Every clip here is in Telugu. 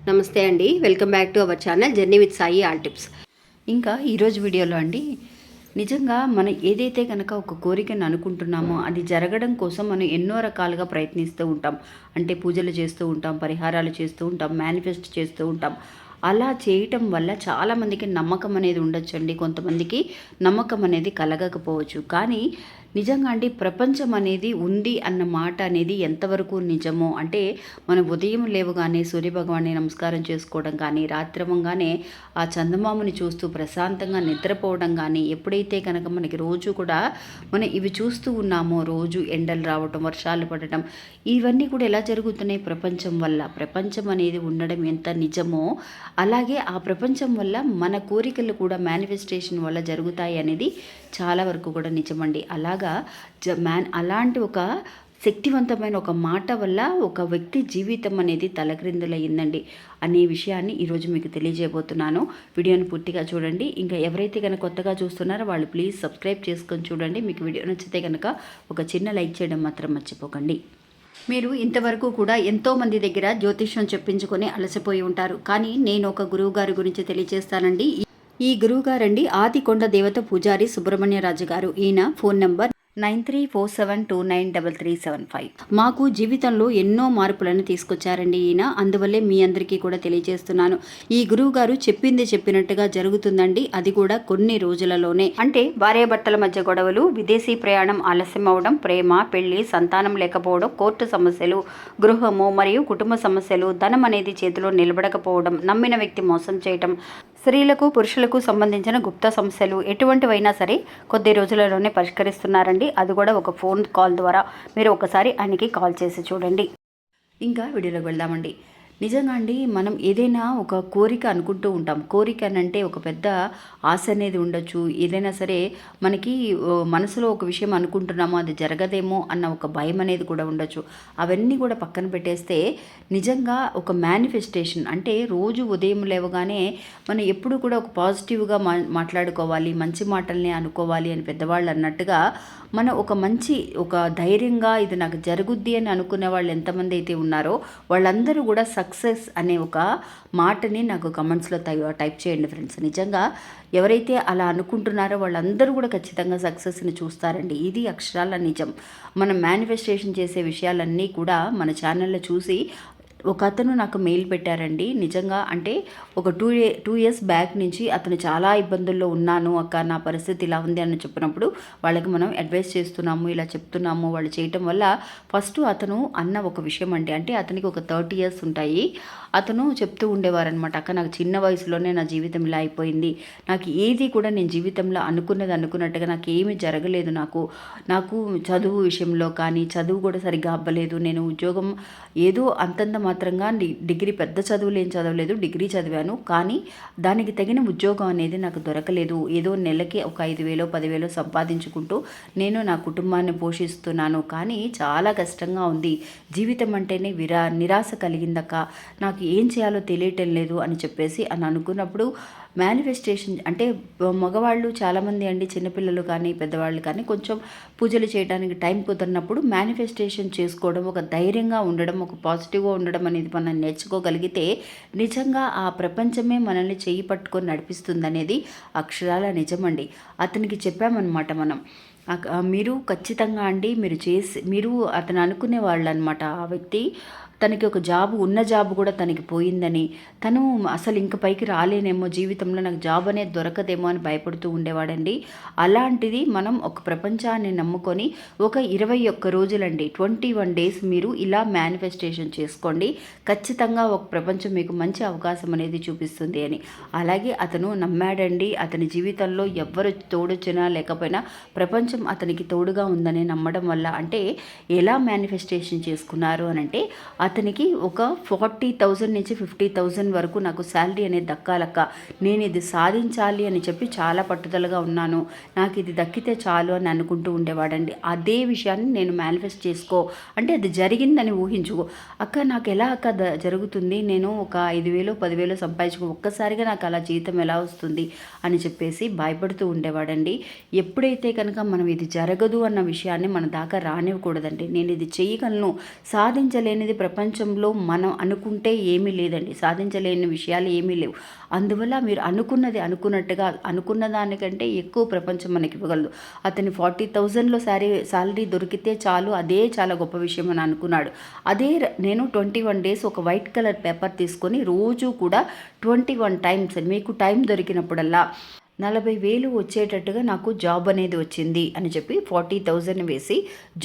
నమస్తే అండి, welcome back to our channel journey with Sai all tips. ఇంకా ఈరోజు వీడియోలో అండి, నిజంగా మనం ఏదైతే కనుక ఒక కోరికను అనుకుంటున్నామో అది జరగడం కోసం మనం ఎన్నో రకాలుగా ప్రయత్నిస్తూ ఉంటాం. అంటే పూజలు చేస్తూ ఉంటాం, పరిహారాలు చేస్తూ ఉంటాం, మేనిఫెస్ట్ చేస్తూ ఉంటాం. అలా చేయటం వల్ల చాలామందికి నమ్మకం అనేది ఉండొచ్చండి, కొంతమందికి నమ్మకం అనేది కలగకపోవచ్చు. కానీ నిజంగా అండి, ప్రపంచం అనేది ఉంది అన్న మాట అనేది ఎంతవరకు నిజమో, అంటే మనం ఉదయం లేవగానే సూర్యభగవాన్ని నమస్కారం చేసుకోవడం కానీ, రాత్రమంగానే ఆ చందమామని చూస్తూ ప్రశాంతంగా నిద్రపోవడం కానీ, ఎప్పుడైతే కనుక మనకి రోజు కూడా మనం ఇవి చూస్తూ ఉన్నామో, రోజు ఎండలు రావటం, వర్షాలు పడటం, ఇవన్నీ కూడా ఎలా జరుగుతున్నాయి? ప్రపంచం వల్ల. ప్రపంచం అనేది ఉండడం ఎంత నిజమో, అలాగే ఆ ప్రపంచం వల్ల మన కోరికలు కూడా మేనిఫెస్టేషన్ వల్ల జరుగుతాయి అనేది చాలా వరకు కూడా నిజమండి. అలాగా అలాంటి ఒక శక్తివంతమైన ఒక మాట వల్ల ఒక వ్యక్తి జీవితం అనేది తలక్రిందులయ్యిందండి అనే విషయాన్ని ఈరోజు మీకు తెలియజేయబోతున్నాను. వీడియోని పూర్తిగా చూడండి. ఇంకా ఎవరైతే కనుక కొత్తగా చూస్తున్నారో వాళ్ళు ప్లీజ్ సబ్స్క్రైబ్ చేసుకొని చూడండి. మీకు వీడియో నచ్చితే కనుక ఒక చిన్న లైక్ చేయడం మాత్రం మర్చిపోకండి. మీరు ఇంతవరకు కూడా ఎంతోమంది దగ్గర జ్యోతిష్యం చెప్పించుకొని అలసిపోయి ఉంటారు. కానీ నేను ఒక గురువు గారి గురించి తెలియజేస్తానండి. ఈ గురువు గారండి ఆదికొండ దేవత పూజారి సుబ్రహ్మణ్యరాజు గారు. ఈయన ఫోన్ నంబర్ 9347293375. మాకు జీవితంలో ఎన్నో మార్పులను తీసుకొచ్చారండి ఈయన. అందువల్లే మీ అందరికీ కూడా తెలియజేస్తున్నాను. ఈ గురువు గారు చెప్పింది చెప్పినట్టుగా జరుగుతుందండి. అది కూడా కొన్ని రోజులలోనే. అంటే భార్యాభర్తల మధ్య గొడవలు, విదేశీ ప్రయాణం ఆలస్యం అవడం, ప్రేమ, పెళ్లి, సంతానం లేకపోవడం, కోర్టు సమస్యలు, గృహము మరియు కుటుంబ సమస్యలు, ధనం అనేది చేతిలో నిలబడకపోవడం, నమ్మిన వ్యక్తి మోసం చేయటం, స్త్రీలకు పురుషులకు సంబంధించిన గుప్త సమస్యలు ఎటువంటివైనా సరే కొద్ది రోజులలోనే పరిష్కరిస్తున్నారండి. అది కూడా ఒక ఫోన్ కాల్ ద్వారా. మీరు ఒకసారి ఆయనకి కాల్ చేసి చూడండి. ఇంకా వీడియోలోకి వెళ్దామండి. నిజంగా అండి, మనం ఏదైనా ఒక కోరిక అనుకుంటూ ఉంటాం. కోరిక అంటే ఒక పెద్ద ఆశ అనేది ఉండొచ్చు. ఏదైనా సరే మనకి మనసులో ఒక విషయం అనుకుంటున్నామో అది జరగదేమో అన్న ఒక భయం అనేది కూడా ఉండొచ్చు. అవన్నీ కూడా పక్కన పెట్టేస్తే నిజంగా ఒక మేనిఫెస్టేషన్ అంటే రోజు ఉదయం లేవగానే మనం ఎప్పుడు కూడా ఒక పాజిటివ్గా మాట్లాడుకోవాలి, మంచి మాటల్ని అనుకోవాలి అని పెద్దవాళ్ళు అన్నట్టుగా మనం ఒక ధైర్యంగా ఇది నాకు జరుగుద్ది అని అనుకునే వాళ్ళు ఎంతమంది అయితే ఉన్నారో వాళ్ళందరూ కూడా సక్సెస్ అనే ఒక మాటని నాకు కమెంట్స్లో టైప్ చేయండి ఫ్రెండ్స్. నిజంగా ఎవరైతే అలా అనుకుంటున్నారో వాళ్ళందరూ కూడా ఖచ్చితంగా సక్సెస్ని చూస్తారండి. ఇది అక్షరాల నిజం. మనం మేనిఫెస్టేషన్ చేసే విషయాలన్నీ కూడా మన ఛానల్లో చూసి ఒక అతను నాకు మెయిల్ పెట్టారండి. నిజంగా అంటే ఒక 2 ఇయర్స్ బ్యాక్ నుంచి అతను చాలా ఇబ్బందుల్లో ఉన్నాను అక్క, నా పరిస్థితి ఇలా ఉంది అని చెప్పినప్పుడు వాళ్ళకి మనం అడ్వైస్ చేస్తున్నాము, ఇలా చెప్తున్నాము. వాళ్ళు చేయటం వల్ల ఫస్ట్ అతను అన్న ఒక విషయం అంటే అతనికి ఒక 30 ఇయర్స్ ఉంటాయి. అతను చెప్తూ ఉండేవారనమాట, అక్క నాకు చిన్న వయసులోనే నా జీవితం ఇలా అయిపోయింది, నాకు ఏది కూడా నేను జీవితంలో అనుకున్నట్టుగా నాకు ఏమీ జరగలేదు. నాకు చదువు విషయంలో కానీ చదువు కూడా సరిగ్గా అవ్వలేదు. నేను ఉద్యోగం ఏదో అంతంత మాత్రంగా డిగ్రీ, పెద్ద చదువులు ఏం చదవలేదు, డిగ్రీ చదివాను. కానీ దానికి తగిన ఉద్యోగం అనేది నాకు దొరకలేదు. ఏదో నెలకి ఒక 5,000 10,000 సంపాదించుకుంటూ నేను నా కుటుంబాన్ని పోషిస్తున్నాను. కానీ చాలా కష్టంగా ఉంది. జీవితం అంటేనే నిరాశ కలిగిందక్క, నాకు ఏం చేయాలో తెలియటం లేదు అని చెప్పేసి అనుకున్నప్పుడు మేనిఫెస్టేషన్ అంటే మగవాళ్ళు చాలామంది అండి, చిన్నపిల్లలు కానీ పెద్దవాళ్ళు కానీ కొంచెం పూజలు చేయడానికి టైం కుదరినప్పుడు మేనిఫెస్టేషన్ చేసుకోవడం, ఒక ధైర్యంగా ఉండడం, ఒక పాజిటివ్గా ఉండడం అనేది మనం నేర్చుకోగలిగితే నిజంగా ఆ ప్రపంచమే మనల్ని చేయి పట్టుకొని నడిపిస్తుంది అనేది అక్షరాల నిజమండి. అతనికి చెప్పామన్నమాట మనం, మీరు ఖచ్చితంగా అండి మీరు అతను అనుకునే వాళ్ళు అనమాట. ఆ వ్యక్తి తనకి ఒక ఉన్న జాబ్ కూడా తనకి పోయిందని, తను అసలు ఇంక పైకి రాలేనేమో, జీవితంలో నాకు జాబ్ అనేది దొరకదేమో అని భయపడుతూ ఉండేవాడండి. అలాంటిది మనం ఒక ప్రపంచాన్ని నమ్ముకొని ఒక 21 రోజులండి, 21 డేస్ మీరు ఇలా మేనిఫెస్టేషన్ చేసుకోండి. ఖచ్చితంగా ఒక ప్రపంచం మీకు మంచి అవకాశం అనేది చూపిస్తుంది అని. అలాగే అతను నమ్మాడండి. అతని జీవితంలో ఎవ్వరు తోడొచ్చినా లేకపోయినా ప్రపంచం అతనికి తోడుగా ఉందని నమ్మడం వల్ల, అంటే ఎలా మేనిఫెస్టేషన్ చేసుకున్నారు అని అంటే, అతనికి ఒక 40,000 నుంచి 50,000 వరకు నాకు శాలరీ అనేది దక్కాలక్క, నేను ఇది సాధించాలి అని చెప్పి చాలా పట్టుదలగా ఉన్నాను, నాకు ఇది దక్కితే చాలు అని అనుకుంటూ ఉండేవాడండి. అదే విషయాన్ని నేను మేనిఫెస్ట్ చేసుకో అంటే అది జరిగిందని ఊహించుకో. అక్క నాకు ఎలా అక్క జరుగుతుంది, నేను ఒక 5,000 10,000 సంపాదించుకో, ఒక్కసారిగా నాకు అలా జీతం ఎలా వస్తుంది అని చెప్పేసి భయపడుతూ ఉండేవాడండి. ఎప్పుడైతే కనుక మనం ఇది జరగదు అన్న విషయాన్ని మన దాకా రానివ్వకూడదండి. నేను ఇది చేయగలను, సాధించలేనిది ప్రపంచంలో మనం అనుకుంటే ఏమీ లేదండి, సాధించలేని విషయాలు ఏమీ లేవు. అందువల్ల మీరు అనుకున్నది అనుకున్నట్టుగా, అనుకున్న దానికంటే ఎక్కువ ప్రపంచం మనకి ఇవ్వగలదు. అతని 40,000లో శాలరీ దొరికితే చాలు, అదే చాలా గొప్ప విషయం అని అనుకున్నాడు. అదే నేను 21 డేస్ ఒక వైట్ కలర్ పేపర్ తీసుకొని రోజు కూడా 21 టైమ్స్ మీకు టైం దొరికినప్పుడల్లా 40,000 వచ్చేటట్టుగా నాకు జాబ్ అనేది వచ్చింది అని చెప్పి 40,000 వేసి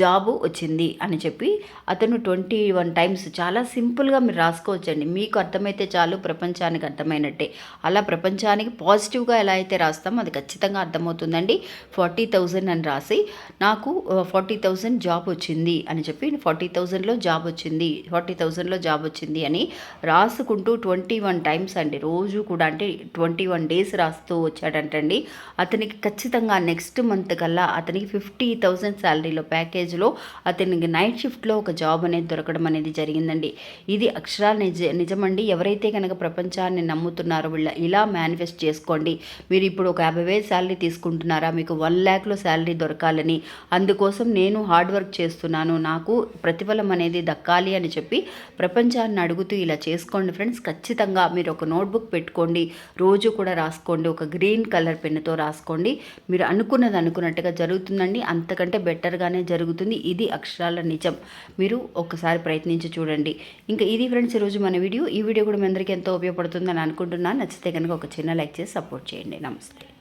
జాబు వచ్చింది అని చెప్పి అతను 21 టైమ్స్ చాలా సింపుల్గా మీరు రాసుకోవచ్చండి. మీకు అర్థమైతే చాలు, ప్రపంచానికి అర్థమైనట్టే. అలా ప్రపంచానికి పాజిటివ్గా ఎలా అయితే రాస్తామో అది ఖచ్చితంగా అర్థమవుతుందండి. 40,000 అని రాసి నాకు 40,000 జాబ్ వచ్చింది అని చెప్పి 40,000లో జాబ్ వచ్చింది, 40,000లో జాబ్ వచ్చింది అని రాసుకుంటూ 21 టైమ్స్ అండి రోజు కూడా, అంటే 21 డేస్ రాస్తూ వచ్చాడు అంటండి. అతనికి ఖచ్చితంగా నెక్స్ట్ మంత్ కల్లా అతనికి 50,000 శాలరీలో ప్యాకేజ్లో అతనికి నైట్ షిఫ్ట్లో ఒక జాబ్ అనేది దొరకడం అనేది జరిగిందండి. ఇది అక్షరాల నిజమండి. ఎవరైతే కనుక ప్రపంచాన్ని నమ్ముతున్నారో ఇలా మేనిఫెస్ట్ చేసుకోండి. మీరు ఇప్పుడు ఒక 50,000 శాలరీ తీసుకుంటున్నారా, మీకు 1,00,000లో శాలరీ దొరకాలని, అందుకోసం నేను హార్డ్ వర్క్ చేస్తున్నాను, నాకు ప్రతిఫలం అనేది దక్కాలి అని చెప్పి ప్రపంచాన్ని అడుగుతూ ఇలా చేసుకోండి ఫ్రెండ్స్. ఖచ్చితంగా మీరు ఒక నోట్బుక్ పెట్టుకోండి, రోజు కూడా రాసుకోండి, ఒక గ్రీన్ కలర్ పెన్నుతో రాసుకోండి. మీరు అనుకున్నది అనుకున్నట్టుగా జరుగుతుందండి, అంతకంటే బెటర్గానే జరుగుతుంది. ఇది అక్షరాల నిజం. మీరు ఒక్కసారి ప్రయత్నించి చూడండి. ఇంకా ఇది ఫ్రెండ్స్ ఈరోజు మన వీడియో. ఈ వీడియో కూడా మీ అందరికీ ఎంతో ఉపయోగపడుతుందని అనుకుంటున్నాను. నచ్చితే కనుక ఒక చిన్న లైక్ చేసి సపోర్ట్ చేయండి. నమస్తే.